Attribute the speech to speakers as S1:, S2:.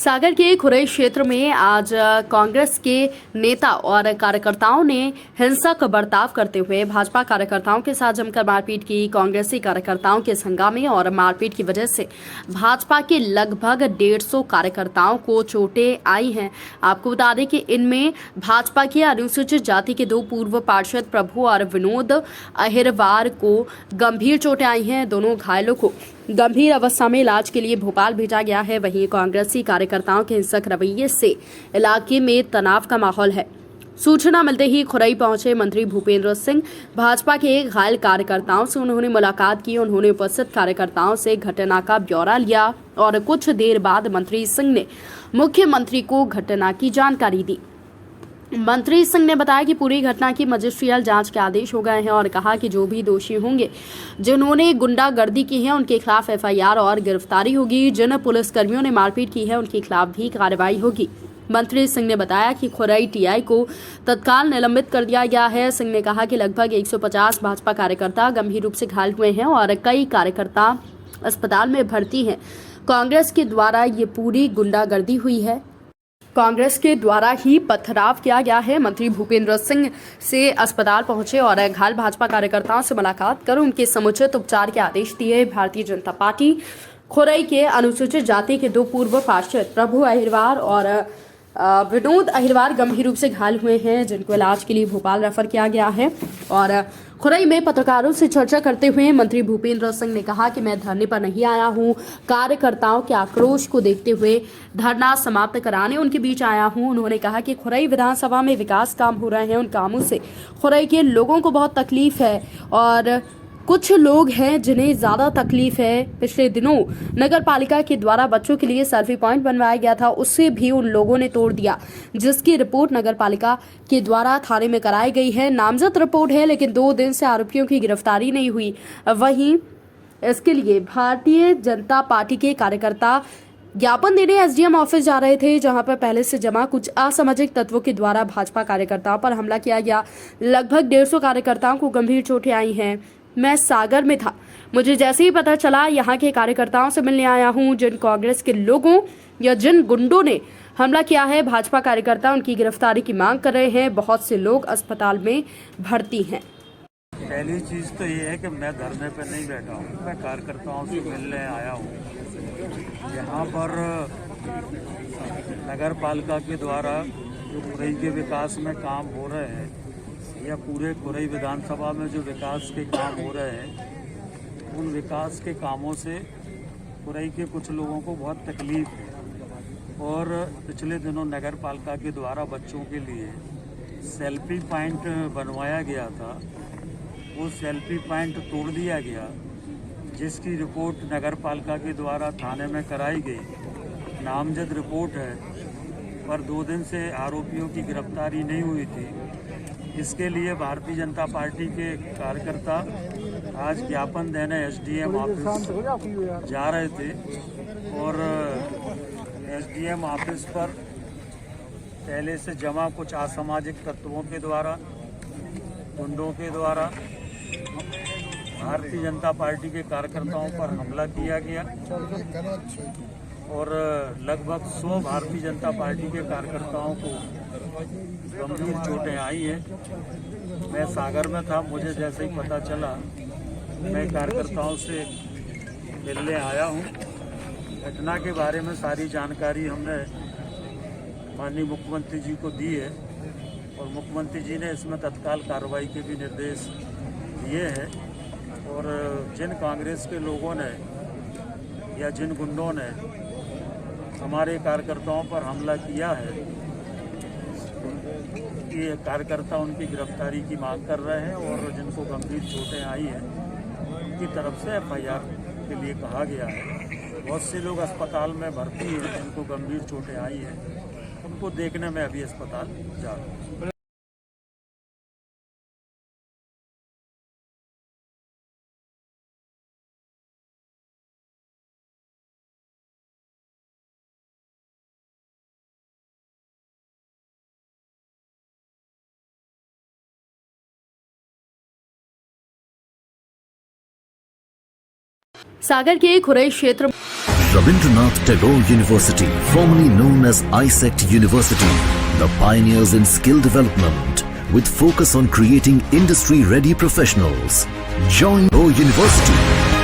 S1: सागर के खुरई क्षेत्र में आज कांग्रेस के नेता और कार्यकर्ताओं ने हिंसक बर्ताव करते हुए भाजपा कार्यकर्ताओं के साथ जमकर मारपीट की। कांग्रेसी कार्यकर्ताओं के हंगामे और मारपीट की वजह से भाजपा के लगभग 150 कार्यकर्ताओं को चोटें आई हैं। आपको बता दें कि इनमें भाजपा के अनुसूचित जाति के 2 पूर्व पार्षद प्रभु और विनोद अहिरवार को गंभीर चोटें आई हैं। दोनों घायलों को गंभीर अवस्था में इलाज के लिए भोपाल भेजा गया है। वहीं कांग्रेसी कार्यकर्ताओं के हिंसक रवैये से इलाके में तनाव का माहौल है। सूचना मिलते ही खुरई पहुंचे मंत्री भूपेंद्र सिंह। भाजपा के घायल कार्यकर्ताओं से उन्होंने मुलाकात की। उन्होंने उपस्थित कार्यकर्ताओं से घटना का ब्यौरा लिया और कुछ देर बाद मंत्री सिंह ने मुख्यमंत्री को घटना की जानकारी दी। मंत्री सिंह ने बताया कि पूरी घटना की मजिस्ट्रियल जांच के आदेश हो गए हैं और कहा कि जो भी दोषी होंगे जिन्होंने गुंडागर्दी की है उनके खिलाफ एफआईआर और गिरफ्तारी होगी। जिन पुलिसकर्मियों ने मारपीट की है उनके खिलाफ भी कार्रवाई होगी। मंत्री सिंह ने बताया कि खुरई टीआई को तत्काल निलंबित कर दिया गया है। सिंह ने कहा कि लगभग 150 भाजपा कार्यकर्ता गंभीर रूप से घायल हुए हैं और कई कार्यकर्ता अस्पताल में भर्ती हैं। कांग्रेस के द्वारा ये पूरी गुंडागर्दी हुई है। कांग्रेस के द्वारा ही पथराव किया गया है। मंत्री भूपेंद्र सिंह से अस्पताल पहुंचे और घायल भाजपा कार्यकर्ताओं से मुलाकात कर उनके समुचित उपचार के आदेश दिए। भारतीय जनता पार्टी खुरई के अनुसूचित जाति के 2 पूर्व पार्षद प्रभु अहिरवार और विनोद अहिरवार गंभीर रूप से घायल हुए हैं, जिनको इलाज के लिए भोपाल रेफर किया गया है। और खुरई में पत्रकारों से चर्चा करते हुए मंत्री भूपेंद्र सिंह ने कहा कि मैं धरने पर नहीं आया हूं, कार्यकर्ताओं के आक्रोश को देखते हुए धरना समाप्त कराने उनके बीच आया हूं। उन्होंने कहा कि खुरई विधानसभा में विकास काम हो रहे हैं, उन कामों से खुरई के लोगों को बहुत तकलीफ है और कुछ लोग हैं जिन्हें ज्यादा तकलीफ है। पिछले दिनों नगर पालिका के द्वारा बच्चों के लिए सेल्फी पॉइंट बनवाया गया था, उससे भी उन लोगों ने तोड़ दिया, जिसकी रिपोर्ट नगर पालिका के द्वारा थाने में कराई गई है। नामजद रिपोर्ट है, लेकिन 2 दिन से आरोपियों की गिरफ्तारी नहीं हुई। वहीं इसके लिए भारतीय जनता पार्टी के कार्यकर्ता ज्ञापन देने एसडीएम ऑफिस जा रहे थे, जहां पर पहले से जमा कुछ असामाजिक तत्वों के द्वारा भाजपा कार्यकर्ताओं पर हमला किया गया। लगभग 150 कार्यकर्ताओं को गंभीर चोटें आई हैं। मैं सागर में था, मुझे जैसे ही पता चला यहाँ के कार्यकर्ताओं से मिलने आया हूँ। जिन कांग्रेस के लोगों या जिन गुंडों ने हमला किया है, भाजपा कार्यकर्ता उनकी गिरफ्तारी की मांग कर रहे हैं। बहुत से लोग अस्पताल में भर्ती हैं।
S2: पहली चीज तो ये है कि मैं धरने पर नहीं बैठा हूँ, मैं कार्यकर्ताओं से मिलने आया हूँ। यहाँ पर नगर पालिका के द्वारा जो खुरई के विकास में काम हो रहे हैं या पूरे खुरई विधानसभा में जो विकास के काम हो रहे हैं, उन विकास के कामों से खुरई के कुछ लोगों को बहुत तकलीफ है। और पिछले दिनों नगर पालिका के द्वारा बच्चों के लिए सेल्फी पॉइंट बनवाया गया था, वो सेल्फी पॉइंट तोड़ दिया गया, जिसकी रिपोर्ट नगर पालिका के द्वारा थाने में कराई गई। नामजद रिपोर्ट है, पर 2 दिन से आरोपियों की गिरफ्तारी नहीं हुई थी। इसके लिए भारतीय जनता पार्टी के कार्यकर्ता आज ज्ञापन देने एसडीएम ऑफिस जा रहे थे और एसडीएम ऑफिस पर पहले से जमा कुछ असामाजिक तत्वों के द्वारा, गुंडों के द्वारा भारतीय जनता पार्टी के कार्यकर्ताओं पर हमला किया गया और लगभग 100 भारतीय जनता पार्टी के कार्यकर्ताओं को गंभीर चोटें आई हैं। मैं सागर में था, मुझे जैसे ही पता चला मैं कार्यकर्ताओं से मिलने आया हूं। घटना के बारे में सारी जानकारी हमने माननीय मुख्यमंत्री जी को दी है और मुख्यमंत्री जी ने इसमें तत्काल कार्रवाई के भी निर्देश दिए हैं। और जिन कांग्रेस के लोगों ने या जिन गुंडों ने हमारे कार्यकर्ताओं पर हमला किया है, ये कार्यकर्ता उनकी गिरफ्तारी की मांग कर रहे हैं और जिनको गंभीर चोटें आई हैं उनकी तरफ से एफआईआर के लिए कहा गया है। बहुत से लोग अस्पताल में भर्ती हैं जिनको गंभीर चोटें आई हैं, उनको देखने में अभी अस्पताल जा रहे हैं।
S1: सागर के खुरई क्षेत्र
S3: Rabindranath Tagore University, formerly known as ISECT University, the pioneers in skill development with focus on creating industry-ready professionals. Join Tagore University.